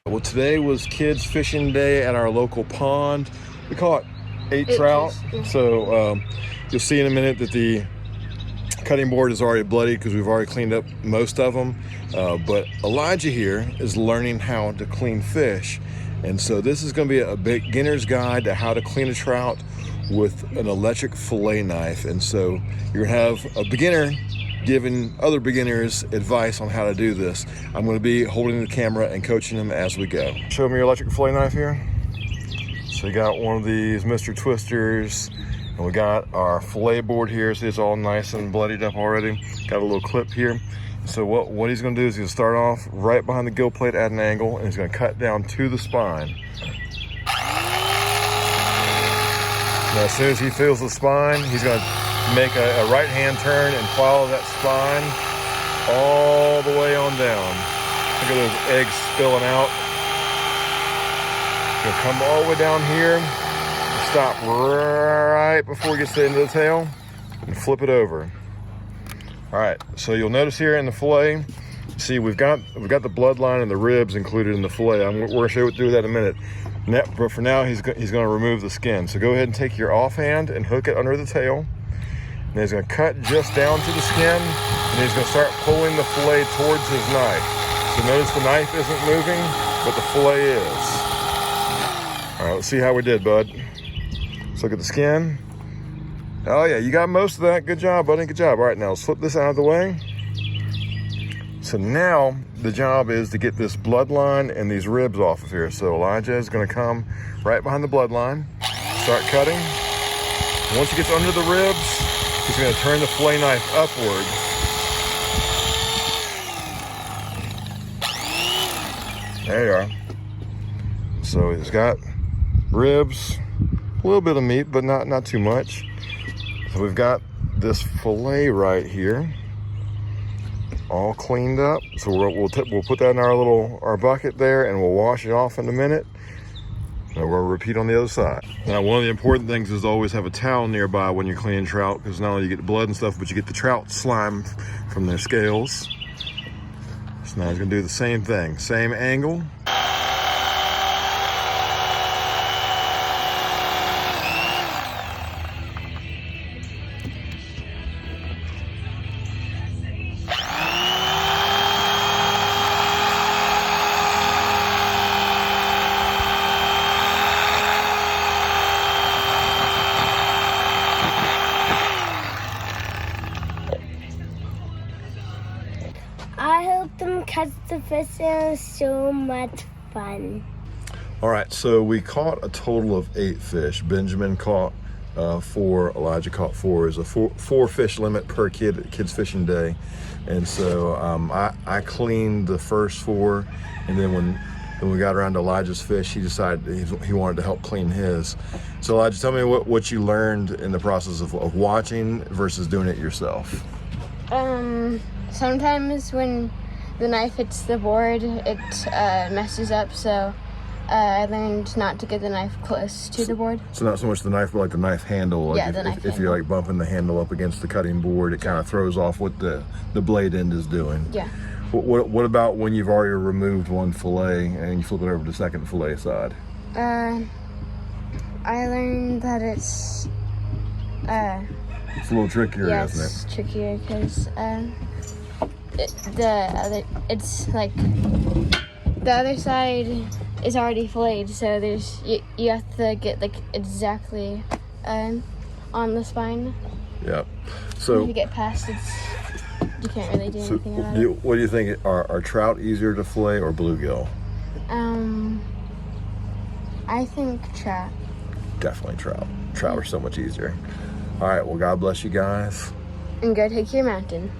Well, today was kids fishing day at our local pond. We caught eight trout. Fish, yeah. So you'll see in a minute that the cutting board is already bloody because we've already cleaned up most of them. But Elijah here is learning how to clean fish. And so this is going to be a beginner's guide to how to clean a trout with an electric fillet knife. And so you're going to have a beginner giving other beginners advice on how to do this. I'm going to be holding the camera and coaching them as we go. Show me your electric fillet knife here. So you got one of these Mr. Twisters, and we got our fillet board here. See, it's all nice and bloodied up already. Got a little clip here. So what he's going to do is he's going to start off right behind the gill plate at an angle, and he's going to cut down to the spine. Now, as soon as he feels the spine, he's going to make a right-hand turn and follow that spine all the way on down. Look at those eggs spilling out. He'll come all the way down here, stop right before he gets to the end of the tail, and flip it over. All right, so you'll notice here in the fillet, see we've got the bloodline and the ribs included in the fillet. We're going to show you do that in a minute. But for now, he's going to remove the skin. So go ahead and take your offhand and hook it under the tail. And he's going to cut just down to the skin, and he's going to start pulling the fillet towards his knife. So notice the knife isn't moving, but the fillet is. All right, let's see how we did, bud. Let's look at the skin. Oh yeah, you got most of that. Good job, buddy, good job. All right, now let's flip this out of the way. So now the job is to get this bloodline and these ribs off of here. So Elijah is going to come right behind the bloodline, start cutting. Once he gets under the ribs, he's going to turn the fillet knife upward. There you are. So he's got ribs, a little bit of meat, but not too much. So we've got this fillet right here, all cleaned up. So we'll put that in our bucket there, and we'll wash it off in a minute. Now we'll repeat on the other side. Now, one of the important things is to always have a towel nearby when you're cleaning trout, because not only you get the blood and stuff, but you get the trout slime from their scales. So now he's gonna do the same thing, same angle. I helped them catch the fish, and it was so much fun. All right, so we caught a total of 8 fish. Benjamin caught 4, Elijah caught 4. It's a 4 fish limit per kid at kids fishing day. And so I cleaned the first 4, and then when we got around to Elijah's fish, he decided he wanted to help clean his. So Elijah, tell me what you learned in the process of watching versus doing it yourself. Sometimes when the knife hits the board, it messes up, so I learned not to get the knife close to the board. So not so much the knife, but like the knife handle. Like yeah, the knife handle. If you're like bumping the handle up against the cutting board, it kind of throws off what the blade end is doing. Yeah. What about when you've already removed one fillet and you flip it over to the second fillet side? I learned that it's a little trickier, yeah, isn't it? it's trickier because it's like the other side is already filleted, so you have to get like exactly on the spine. Yeah. So if you get past, you can't really do anything about it. What do you think? Are trout easier to fillet or bluegill? I think trout. Definitely trout. Trout are so much easier. All right. Well, God bless you guys. And go take your mountain.